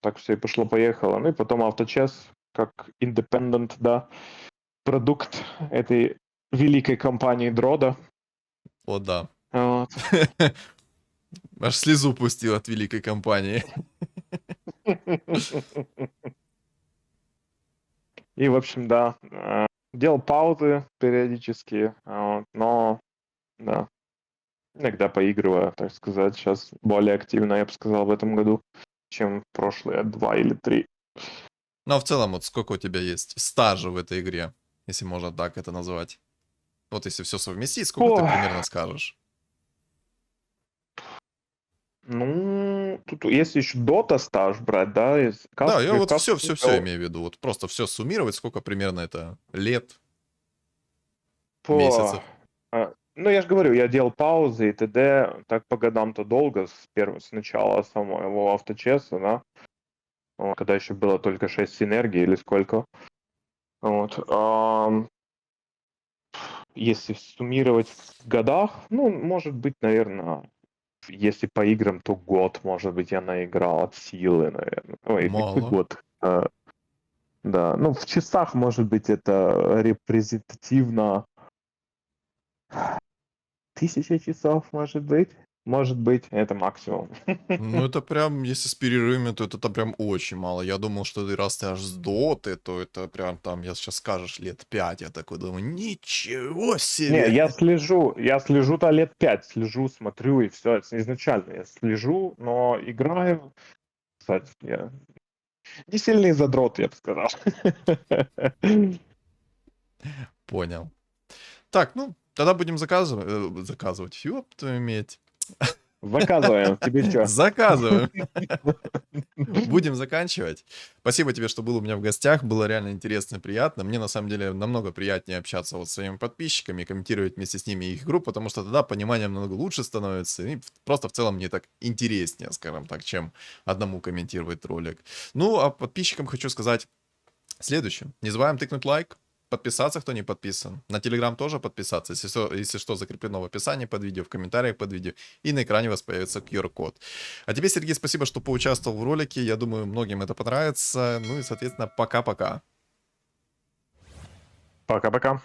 так все и пошло-поехало. Ну и потом авточес, как independent, да, продукт этой великой компании Дрода. О, да. Вот. Аж слезу пустил от великой компании. И, в общем, да, делал паузы периодически, вот, но, да, иногда поигрываю, так сказать, сейчас более активно, я бы сказал, в этом году, чем прошлые 2 или 3. Ну, а в целом, вот сколько у тебя есть стажа в этой игре, если можно так это назвать? Вот если все совместить, сколько ты Ох. примерно скажешь? Ну, тут если еще Dota стаж брать, да, из Да, я вот Каст все имею в виду. Вот просто все суммировать, сколько примерно это лет, по... месяцев. Ну, я же говорю, я делал паузы и т.д. Так по годам-то долго, с начала самого авточеса, да, вот, когда еще было только 6 синергий или сколько. Вот. Если суммировать в годах, ну, может быть, наверное, если по играм, то год, может быть, я наиграл от силы, наверное. Ой, какой Мало. год? Да, ну, в часах, может быть, это репрезентативно 1000 часов, может быть. Может быть, это максимум. Ну, это прям, если с перерывами, то это прям очень мало. Я думал, что ты раз ты аж с доты, то это прям там, я сейчас скажешь, лет 5. Я такой думаю, ничего Не, себе! я слежу-то лет 5, слежу, смотрю, и все, это изначально я слежу, но играю, кстати, я не сильный задрот, я бы сказал. Понял. Так, ну, тогда будем заказывать. Ёб твою медь. Заказываем, тебе что? Заказываем. Будем заканчивать. Спасибо тебе, что был у меня в гостях. Было реально интересно и приятно. Мне, на самом деле, намного приятнее общаться вот с своими подписчиками, комментировать вместе с ними их игру, потому что тогда понимание намного лучше становится. И просто в целом мне так интереснее, скажем так, чем одному комментировать ролик. Ну, а подписчикам хочу сказать следующее. Не забываем тыкнуть лайк, подписаться, кто не подписан. На Телеграм тоже подписаться. Если что, закреплено в описании под видео, в комментариях под видео. И на экране у вас появится QR-код. А тебе, Сергей, спасибо, что поучаствовал в ролике. Я думаю, многим это понравится. Ну и, соответственно, пока-пока. Пока-пока.